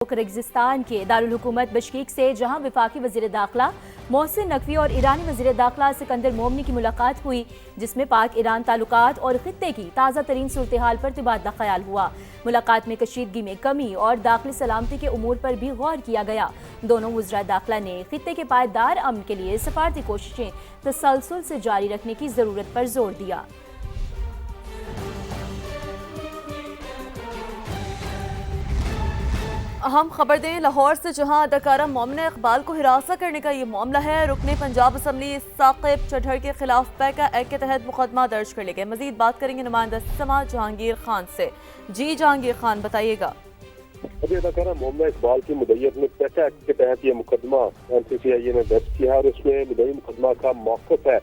Kyrgyzstan के दारुल हुकूमत Bishkek से जहां वफाकी वज़ीर दाखिला मोहसिन नकवी और ईरानी वज़ीर दाखिला सिकंदर मोमनी की मुलाकात हुई, जिसमें पाक ईरान ताल्लुकात और खित्ते की ताज़ा तरीन सूरत हाल पर तबादला ख्याल हुआ। मुलाकात में कशीदगी में कमी और दाखिली सलामती के उमूर पर भी गौर किया गया। दोनों वज़ीर दाखिला ने खित्ते के पायदार अमन के लिए सफारती कोशिशें तसलसल से जारी रखने की ज़रूरत पर जोर दिया। अहम खबर दें लाहौर से, जहां अदाकारा मोमिना इकबाल को हिरासत करने का ये मामला है। रुकने पंजाब असम्बली साकिब चढ़र के खिलाफ पैका एक्ट के तहत मुकदमा दर्ज कर लिया गया। मजीद बात करेंगे नुमाइंदा समा जहांगीर खान से। जी जहांगीर खान, बताइएगा। अभी अदाकारा मोमिना इकबाल की मुद्दईयत में पैका एक्ट के तहत ये मुकदमा NCCIA ने दर्ज किया और उसमें मुद्दई मुकदमा का मौक़िफ़ है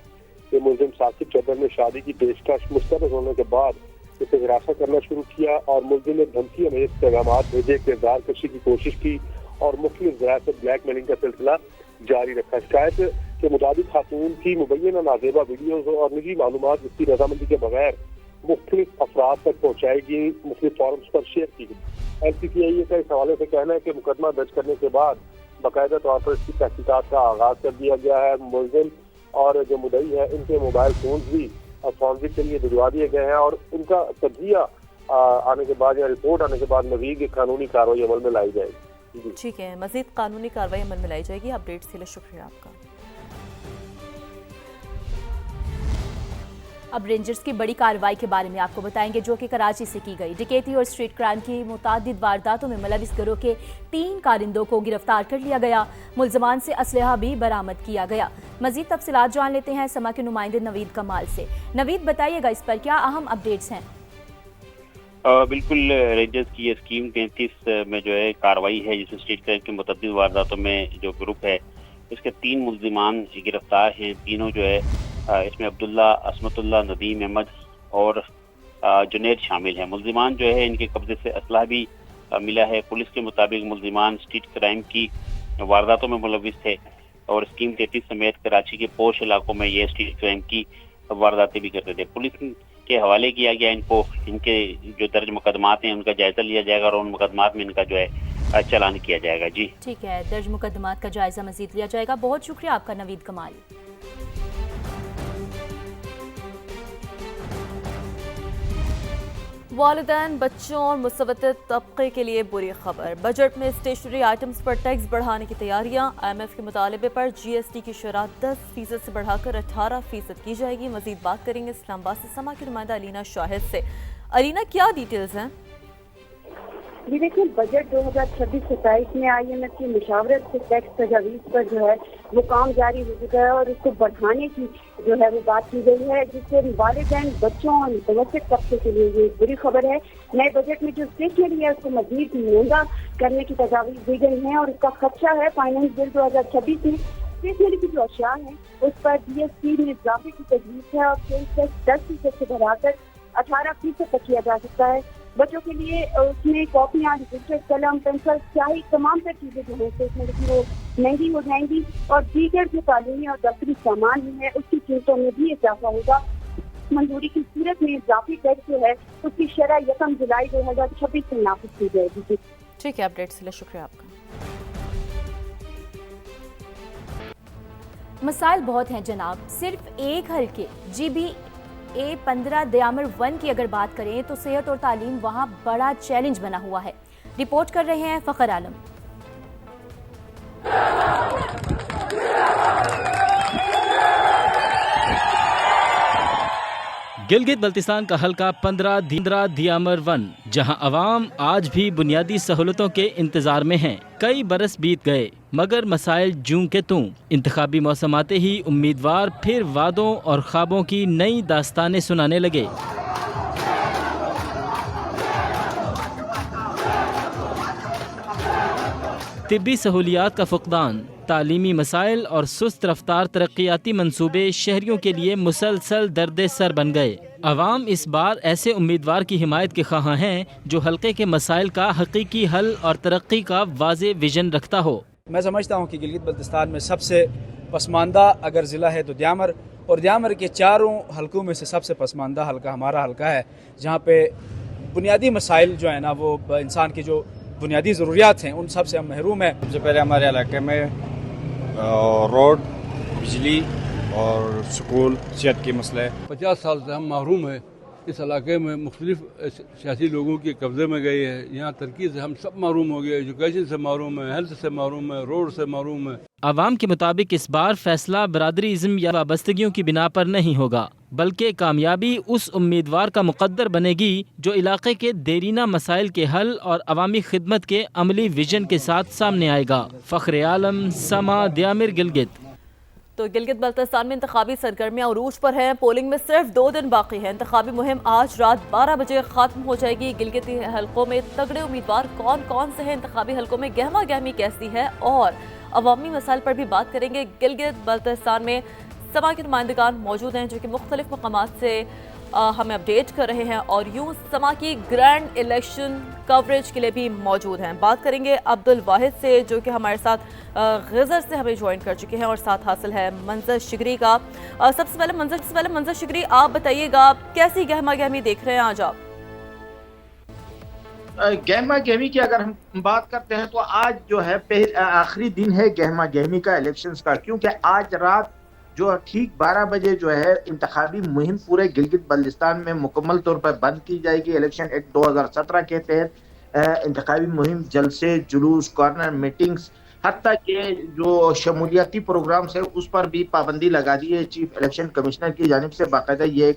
कि मुलजिम साकिब चढ़र ने शादी की पेशकश मुस्तरद होने के बाद उसे हिरासत करना शुरू किया और मुलजिम ने धमकी अमेज पैगाम भेजे, किरदार कशी की कोशिश की और मुख्तलिफ ज़राए से ब्लैक मेलिंग का सिलसिला जारी रखा। शिकायत के मुताबिक खातून की मुबैना नाजेबा वीडियोज और निजी मालूमात उसकी रजामंदी के बगैर मुख्तलिफ अफराद तक पहुँचाएगी, मुख्तलिफ फॉरम्स पर शेयर की गई। NCCIA का इस हवाले से कहना है कि मुकदमा दर्ज करने के बाद बाकायदा तौर पर इसकी तहकीकात का आगाज कर दिया गया है। मुलजिम और जो मुद्दई है इनके मोबाइल फोन भी फॉरेंसिक के लिए भिजवा दिए गए हैं और उनका तजिया आने के बाद या रिपोर्ट आने के बाद मज़ीद कानूनी कार्रवाई अमल में लाई जाएगी। ठीक है, मज़ीद कानूनी कार्रवाई अमल में लाई जाएगी। अपडेट्स के लिए शुक्रिया आपका। अब रेंजर्स की बड़ी कार्रवाई के बारे में आपको बताएंगे, जो कि कराची से की गई। डकैती और स्ट्रीट क्राइम की मुतादिद वारदातों में मुलविस गिरोह के 3 कारिंदों को गिरफ्तार कर लिया गया। मुलजमान से असलहा भी बरामद किया गया। मजीद तफसीलात जान लेते हैं समा के नुमाइंदे नवीद कमाल से। नवीद, बताइएगा इस पर क्या अहम अपडेट्स हैं? बिल्कुल, रेंजर्स की ये स्कीम 33 में जो है कार्रवाई है, जिसमें स्ट्रीट क्राइम की मुतअद्दिद वारदातों में जो ग्रुप है इसके 3 मुलजिमान गिरफ्तार हैं। तीनों जो है इसमें अब्दुल्ला, असमतुल्ला, नदीम अहमद और जुनैद शामिल हैं। मुलजिमान जो है इनके कब्जे से असलहा भी मिला है। पुलिस के मुताबिक मुलजिमान स्ट्रीट क्राइम की वारदातों में मुलविस थे और स्कीम 33 समेत कराची के पोश इलाकों में ये स्ट्रीट क्राइम की वारदातें भी करते थे। पुलिस के हवाले किया गया इनको। इनके जो दर्ज मुकदमात हैं उनका जायजा लिया जाएगा और उन मुकदमात में इनका जो है चालान किया जाएगा। जी ठीक है, दर्ज मुकदमात का जायजा मजीद लिया जाएगा। बहुत शुक्रिया आपका नवीद कमाल। वालिदैन, बच्चों और मुतवस्सित तबके के लिए बुरी खबर। बजट में स्टेशनरी आइटम्स पर टैक्स बढ़ाने की तैयारियां। IMF के मुतालबे पर GST की शरह 10% से बढ़ाकर 18% की जाएगी। मजीद बात करेंगे इस्लामाबाद से समा की नुमाइंदा अलीना शाहिद से। अलीना, क्या डिटेल्स हैं? जी देखिए, बजट 2026-27 में IMF की मुशावरत से टैक्स तजावीज़ पर जो है वो काम जारी हो चुका है और उसको बढ़ाने की जो है वो बात की गई है, जिससे वालिदैन, बच्चों और मुतवस्सित तबके के लिए ये बुरी खबर है। नए बजट में जो स्टेशनरी है उसको मजीद महंगा करने की तजावीज़ दी गई हैं और उसका खर्चा है फाइनेंस बिल 2026 में स्टेशनरी की जो अशिया है उस पर GST में इजाफे की तजवीज़ है और सेल्स टैक्स 10% से बढ़ाकर 18% तक किया जा सकता है। बच्चों के लिए उसमें कॉपियाँ, रजिस्टर, कलम, पेंसिल, स्याही, तमाम तर चीज़ें जो है स्टेशनरी वो महंगी हो जाएंगी और दीगर जो तालीमी और दफ्तरी सामान भी है उसकी कीमतों में भी इजाफा होगा। मंजूरी की सूरत में इजाफी टैक्स जो है उसकी शरह 1 जुलाई 2026 से नाफिज की जाएगी। ठीक है, अपडेट्स के लिए शुक्रिया आपका। मसाइल बहुत हैं जनाब। सिर्फ एक हल्के GBA-15 दयामर 1 की अगर बात करें तो सेहत और तालीम वहां बड़ा चैलेंज बना हुआ है। रिपोर्ट कर रहे हैं फखर आलम। गिलगित बल्तिस्तान का हल्का 15 दयामर 1, जहां अवाम आज भी बुनियादी सहूलतों के इंतजार में हैं। कई बरस बीत गए मगर मसाइल जूं के तूं। इंतखाबी मौसम आते ही उम्मीदवार फिर वादों और ख्वाबों की नई दास्तानें सुनाने लगे। तिब्बी सहूलियात का फुकदान, तालीमी मसाइल और सुस्त रफ्तार तरक्याती मंसूबे शहरियों के लिए मुसलसल दर्द सर बन गए। अवाम इस बार ऐसे उम्मीदवार की हिमायत के ख्वाह हैं जो हल्के के मसाइल का हकीकी हल और तरक्की का वाज़े विजन रखता हो। मैं समझता हूँ कि गिलगित बल्तिस्तान में सबसे पसमानदा अगर ज़िला है तो दयामर, और दयामर के चारों हलकों में से सबसे पसमानदा हल्का हमारा हल्का है, जहाँ पे बुनियादी मसाइल जो है ना वो इंसान की जो बुनियादी ज़रूरियात हैं उन सब से हम महरूम हैं। सबसे पहले हमारे इलाके में रोड, बिजली और स्कूल, सेहत के मसले। 50 साल से हम महरूम हैं। इस इलाके में मुख्तलिफ सियासी लोगों के कब्ज़े में गए हैं। यहाँ तरक्की से हम सब महरूम हो गए, एजुकेशन से महरूम है, हेल्थ से महरूम है, रोड से महरूम है। अवाम के मुताबिक इस बार फैसला बरादरीज़म या वाबस्तगियों की बिना पर नहीं होगा, बल्कि कामयाबी उस उम्मीदवार का मुकद्दर बनेगी जो इलाके के देरीना मसाइल के हल और अवामी खिदमत के अमली विजन के साथ सामने आएगा। फ़ख्र आलम, समा, द्यामिर, गिलगित। तो गिलगित बल्तिस्तान में इंतखाबी सरगर्मियां उरूज पर हैं। पोलिंग में सिर्फ 2 दिन बाकी हैं। इंतखाबी मुहिम आज रात 12 बजे खत्म हो जाएगी। गिलगिती हलकों में तगड़े उम्मीदवार कौन कौन से हैं, इंतखाबी हलकों में गहमा गहमी कैसी है और अवामी मसाइल पर भी बात करेंगे। गिलगित बल्तिस्तान में समा के नुमाइंदगान मौजूद हैं जो कि मुख्तलिफ मकामात से हमें अपडेट कर रहे हैं और यूं समा की ग्रैंड इलेक्शन कवरेज के लिए भी मौजूद हैं। बात करेंगे अब्दुल वाहिद से जो कि हमारे साथ गज़र से हमें ज्वाइन कर चुके हैं और साथ हासिल है मंजर शिगरी का। सबसे पहले मंजर शिगरी, आप बताइएगा कैसी गहमा गहमी देख रहे हैं आज आप? गहमा गहमी की अगर हम बात करते हैं तो आज जो है आखिरी दिन है गहमा गहमी का इलेक्शंस का, क्योंकि आज रात जो ठीक 12 बजे जो है इंतखाबी मुहिम पूरे गिलगित बल्तिस्तान में मुकम्मल तौर पर बंद की जाएगी। इलेक्शन एक्ट 2017 के तहत इंतखाबी मुहिम, जलसे, जुलूस, कॉर्नर मीटिंग्स, हत्ता के जो शमूलियाती प्रोग्राम्स है उस पर भी पाबंदी लगा दी है। चीफ इलेक्शन कमिश्नर की जानिब से बाकायदा ये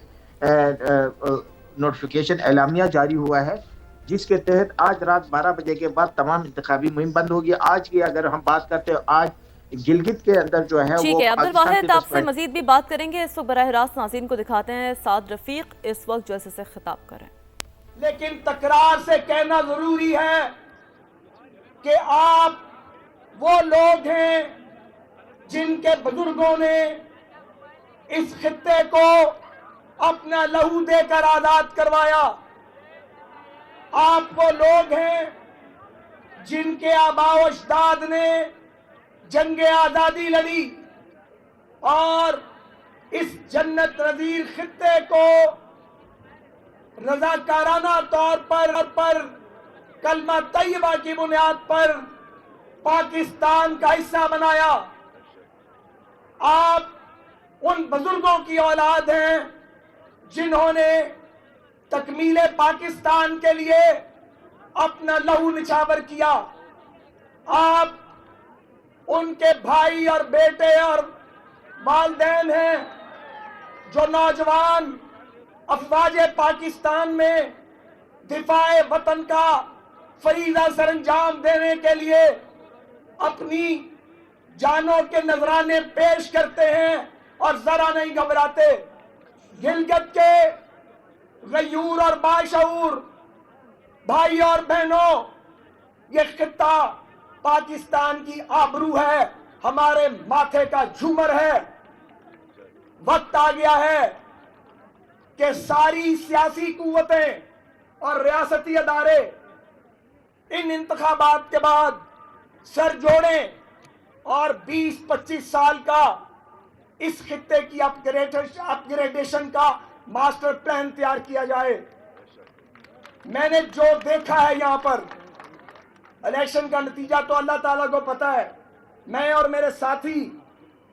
नोटिफिकेशन एलामिया जारी हुआ है जिसके तहत आज रात 12 बजे के बाद तमाम इंतखाबी मुहिम बंद होगी। आज की अगर हम बात करते हैं, आज गिलगित के अंदर जो है ठीक है अब्दुल वाहिद, आपसे मजीद भी बात करेंगे। इस वक्त बराह रास्त नाज़रीन को दिखाते हैं साद रफीक इस वक्त जैसे से खिताब करें। लेकिन तकरार से कहना जरूरी है कि आप वो लोग हैं जिनके बुजुर्गों ने इस खित्ते को अपना लहू देकर आजाद करवाया। आप वो लोग हैं जिनके आबाओ अजदाद ने जंगे आजादी लड़ी और इस जन्नत नज़ीर खित्ते को रजाकाराना तौर पर कलमा तैयबा की बुनियाद पर पाकिस्तान का हिस्सा बनाया। आप उन बुजुर्गों की औलाद हैं जिन्होंने तकमीले पाकिस्तान के लिए अपना लहू निछावर किया। आप उनके भाई और बेटे और वालिदैन हैं जो नौजवान अफवाज पाकिस्तान में दिफाए वतन का फरीज़ा सरंजाम देने के लिए अपनी जानों के नजराने पेश करते हैं और जरा नहीं घबराते। गिलगित के गयूर और बाशऊर भाई और बहनों, ये खित्ता पाकिस्तान की आबरू है, हमारे माथे का झूमर है। वक्त आ गया है कि सारी सियासी कुव्वतें और रियासती अदारे इन इंतखाबात के बाद सर जोड़ें और 20-25 साल का इस खित्ते की अपग्रेडेशन का मास्टर प्लान तैयार किया जाए। मैंने जो देखा है यहाँ पर, इलेक्शन का नतीजा तो अल्लाह ताला को पता है। मैं और मेरे साथी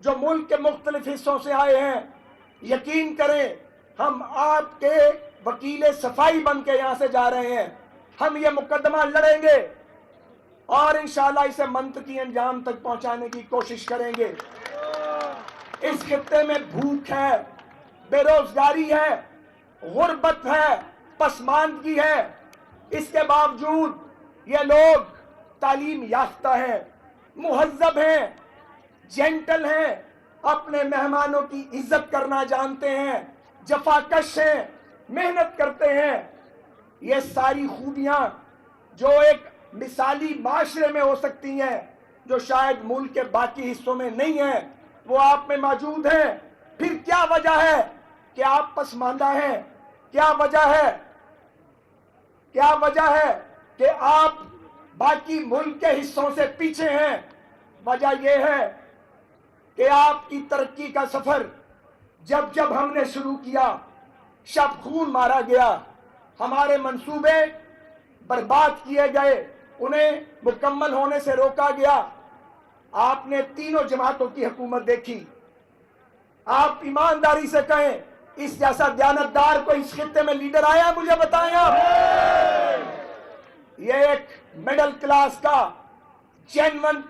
जो मुल्क के मुख्तलिफ हिस्सों से आए हैं, यकीन करें हम आपके वकील सफाई बन के यहाँ से जा रहे हैं। हम ये मुकदमा लड़ेंगे और इंशाल्लाह इसे मंतकी अंजाम तक पहुंचाने की कोशिश करेंगे। इस खित्ते में भूख है, बेरोजगारी है, गुर्बत है, पसमानदगी है। इसके बावजूद ये लोग तालीम याफ्ता हैं, मुहज्जब हैं, जेंटल हैं, अपने मेहमानों की इज्जत करना जानते हैं, जफाकश हैं, मेहनत करते हैं। ये सारी खूबियां जो एक मिसाली माशरे में हो सकती हैं, जो शायद मुल्क के बाकी हिस्सों में नहीं है, वो आप में मौजूद हैं। फिर क्या वजह है कि आप पसमानदा हैं? क्या वजह है कि आप बाकी मुल्क के हिस्सों से पीछे हैं? वजह यह है कि आपकी तरक्की का सफर जब हमने शुरू किया, शब खून मारा गया, हमारे मंसूबे बर्बाद किए गए, उन्हें मुकम्मल होने से रोका गया। आपने तीनों जमातों की हुकूमत देखी। आप ईमानदारी से कहें, इस जैसा दयानतदार कोई इस खित्ते में लीडर आया, मुझे बताएं आप। ये एक मिडिल क्लास का जेन्युइन